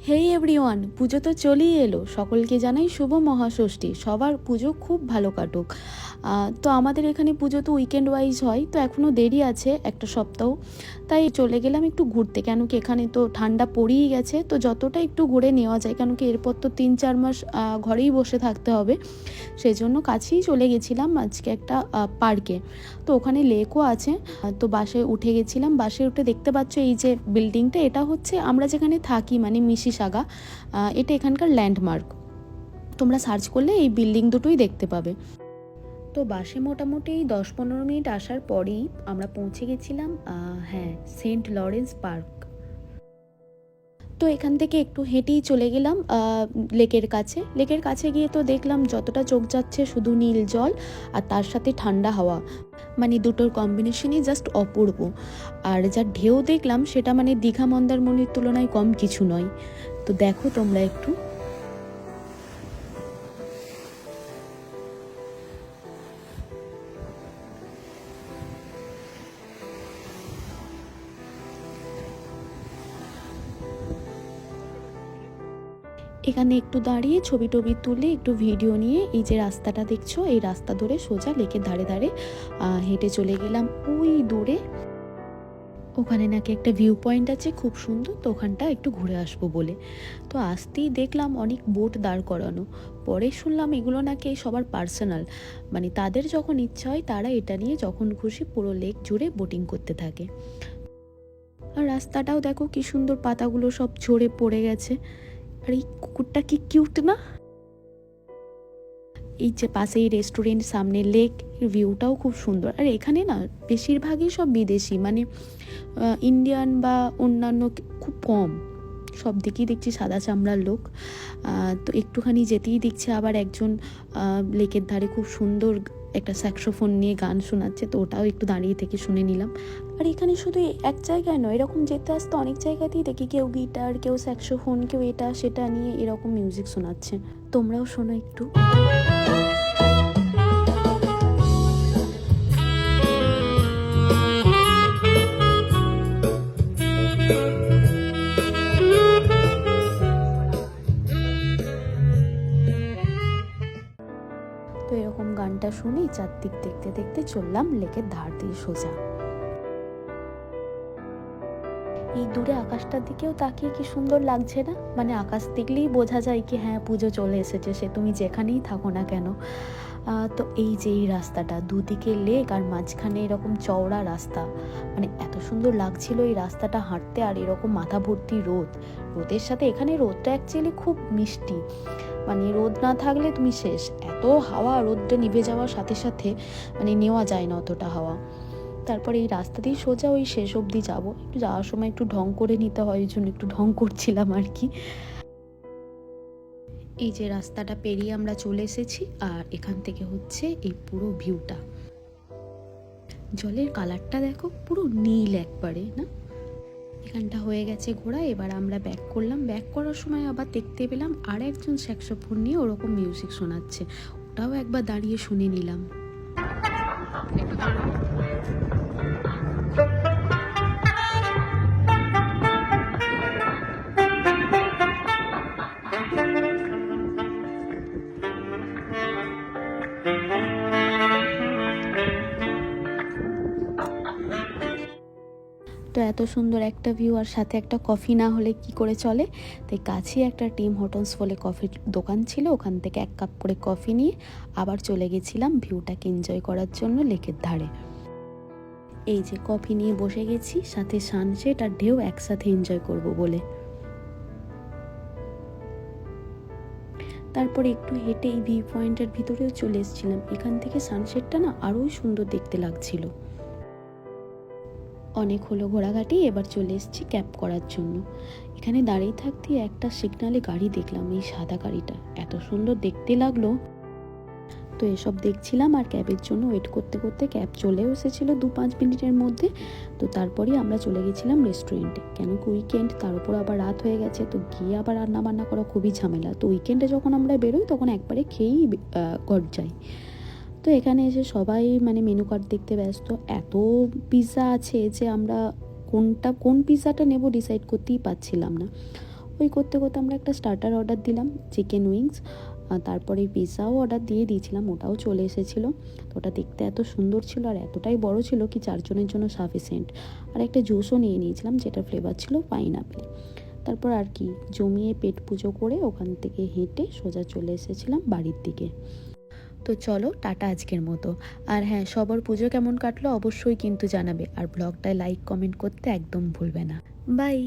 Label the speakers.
Speaker 1: হেই everyone, পুজো তো চলেই এলো। সকলকে জানাই শুভ মহাষষ্ঠী। সবার পুজো খুব ভালো কাটুক। তো আমাদের এখানে পুজো তো উইকেন্ড ওয়াইজ হয়, তো এখনও দেরি আছে একটা সপ্তাহ। তাই চলে গেলাম একটু ঘুরতে, কেন কি এখানে তো ঠান্ডা পড়েই গেছে, তো যতটা একটু ঘুরে নেওয়া যায়, কেন কি এরপর তো 3-4 মাস ঘরেই বসে থাকতে হবে। সেই জন্য কাছেই চলে গেছিলাম আজকে একটা পার্কে। তো ওখানে লেকও আছে। তো বাসে উঠে গেছিলাম। বাসে উঠে দেখতে পাচ্ছ এই যে বিল্ডিংটা, এটা হচ্ছে আমরা যেখানে থাকি মানে মিসিসাগা। এটা এখানকার ল্যান্ডমার্ক। তোমরা সার্চ করলে এই বিল্ডিং দুটোই দেখতে পাবে। তো বাসে মোটামুটি 10-15 মিনিট আসার পরেই আমরা পৌঁছে গেছিলাম সেন্ট লরেন্স পার্ক। তো এখান থেকে একটু হেঁটেই চলে গেলাম লেকের কাছে গিয়ে তো দেখলাম যতটা চোখ যাচ্ছে শুধু নীল জল আর তার সাথে ঠান্ডা হাওয়া, মানে দুটোর কম্বিনেশনই জাস্ট অপূর্ব। আর যা ঢেউ দেখলাম সেটা মানে দীঘা মন্দারমণির তুলনায় কম কিছু নয়। তো দেখো তোমরা একটু। এখানে একটু দাঁড়িয়ে ছবি টবি তুলে একটু ভিডিও নিয়ে এই যে রাস্তাটা দেখছো, এই রাস্তা ধরে সোজা লেকের ধারে ধারে হেঁটে চলে গেলাম ওই দূরে। ওখানে নাকি একটা ভিউ পয়েন্ট আছে খুব সুন্দর, তো ওখানটা একটু ঘুরে আসবো বলে। তো আসতেই দেখলাম অনেক বোট দাঁড় করানো। পরে শুনলাম এগুলো নাকি সবার পার্সোনাল, মানে তাদের যখন ইচ্ছা হয় তারা এটা নিয়ে যখন খুশি পুরো লেক জুড়ে বোটিং করতে থাকে। আর রাস্তাটাও দেখো কি সুন্দর, পাতাগুলো সব ঝরে পড়ে গেছে। আর এই কুকুরটা কি কিউট না। এই যে পাশেই রেস্টুরেন্ট, সামনে লেক, ভিউটাও খুব সুন্দর। আর এখানে না বেশিরভাগই সব বিদেশি, মানে ইন্ডিয়ান বা অন্যান্য খুব কম। সব দিকেই দেখছি সাদা চামড়ার লোক। তো একটুখানি যেতেই দেখছি আবার একজন লেকের ধারে খুব সুন্দর একটা স্যাক্সোফোন নিয়ে গান শোনাচ্ছে, তো ওটাও একটু দাঁড়িয়ে থেকে শুনে নিলাম। আর এখানে শুধু এক জায়গায় নয়, এরকম যেতে আসতে অনেক জায়গাতেই দেখি কেউ গিটার, কেউ স্যাক্সোফোন, কেউ এটা সেটা নিয়ে এরকম মিউজিক শোনাচ্ছে। তোমরাও শোনো একটু। তো এরকম গানটা শুনেই চারদিক দেখতে দেখতে চললাম লেকের ধার দিয়ে সোজা। এই দূরে আকাশটার দিকেও তাকিয়ে কি সুন্দর লাগছে না, মানে আকাশ দেখলেই বোঝা যায় কি হ্যাঁ পুজো চলে এসেছে, সে তুমি যেখানেই থাকো না কেন। তো এই যে এই রাস্তাটা, দুদিকে লেক আর মাঝখানে এরকম চওড়া রাস্তা, মানে এত সুন্দর লাগছিল এই রাস্তাটা হাঁটতে। আর এরকম মাথা ভর্তি রোদের সাথে এখানে রোদটা অ্যাকচুয়ালি খুব মিষ্টি, মানে রোদ না থাকলে তুমি শেষ। এত হাওয়া, রোদটা নিভে যাওয়ার সাথে সাথে মানে নেওয়া যায় না অতটা হাওয়া। তারপরে এই রাস্তা দিয়ে সোজা ওই শেষ অবধি যাবো। একটু যাওয়ার সময় একটু ঢং করে নিতে হয়, ওই জন্য একটু ঢং করছিলাম আর কি। এই যে রাস্তাটা পেরিয়ে আমরা চলে এসেছি, আর এখান থেকে হচ্ছে এই পুরো ভিউটা। জলের কালারটা দেখো, পুরো নীল একবারে না। এখানটা হয়ে গেছে ঘোরা, এবার আমরা ব্যাক করলাম। ব্যাক করার সময় আবার দেখতে পেলাম আর একজন স্যাক্সোফোন নিয়ে ওরকম মিউজিক শোনাচ্ছে, ওটাও একবার দাঁড়িয়ে শুনে নিলাম। তো এত সুন্দর একটা ভিউ আর সাথে একটা কফি না হলে কি করে চলে। তাই কাছেই একটা টিম হোটেলস বলে কফির দোকান ছিল, ওখান থেকে 1 কাপ করে কফি নিয়ে আবার চলে গেছিলাম ভিউটাকে এনজয় করার জন্য লেকের ধারে। এই যে কফি নিয়ে বসে গেছি, সাথে সানসেট আর ঢেউ একসাথে এনজয় করব বলে। তারপরে একটু হেঁটে এই ভিউ পয়েন্টের ভিতরেও চলে এসেছিলাম। এখান থেকে সানসেটটা না আরোই সুন্দর দেখতে লাগছিল। অনেক হলো ঘোরাঘাটি, এবার চলে এসেছি ক্যাব করার জন্য। এখানে দাঁড়িয়ে থাকতে একটা সিগনালে গাড়ি দেখলাম, এই সাদা গাড়িটা এত সুন্দর দেখতে লাগলো। তো এসব দেখছিলাম আর ক্যাবের জন্য ওয়েট করতে করতে ক্যাব চলেও এসেছিল 2-5 মিনিটের মধ্যে। তো তারপরেই আমরা চলে গেছিলাম রেস্টুরেন্টে, কেন কি উইকেন্ড, তার উপর আবার রাত হয়ে গেছে, তো গিয়ে আবার রান্না বান্না করা খুবই ঝামেলা। তো উইকেন্ডে যখন আমরা বেরোই তখন একবারে খেয়েই ঘর যাই। তো এখানে এসে সবাই মানে মেনু কার্ড দেখতে ব্যস্ত। এত পিৎজা আছে যে আমরা কোন পিৎজাটা নেব ডিসাইড করতেই পারছিলাম না। গল্পই করতে করতে আমরা একটা স্টার্টার অর্ডার দিলাম, চিকেন উইংস। তারপরে পিৎজাও অর্ডার দিয়ে দিয়েছিলাম, ওটাও চলে এসেছিলো। তো ওটা দেখতে এত সুন্দর ছিল আর এতটাই বড় ছিল কি 4 জনের জন্য সাফিসিয়েন্ট। আর একটা জুসও নিয়ে নিয়েছিলাম, যেটা ফ্লেভার ছিল পাইনঅ্যাপেল। তারপর আর কি জমিয়ে পেট পুজো করে ওখান থেকে হেঁটে সোজা চলে এসেছিলাম বাড়ির দিকে। তো চলো টাটা আজকের মতো। আর হ্যাঁ, সবার পুজো কেমন কাটলো অবশ্যই কিন্তু জানাবে, আর ব্লগটায় লাইক কমেন্ট করতে একদম ভুলবে না। বাই।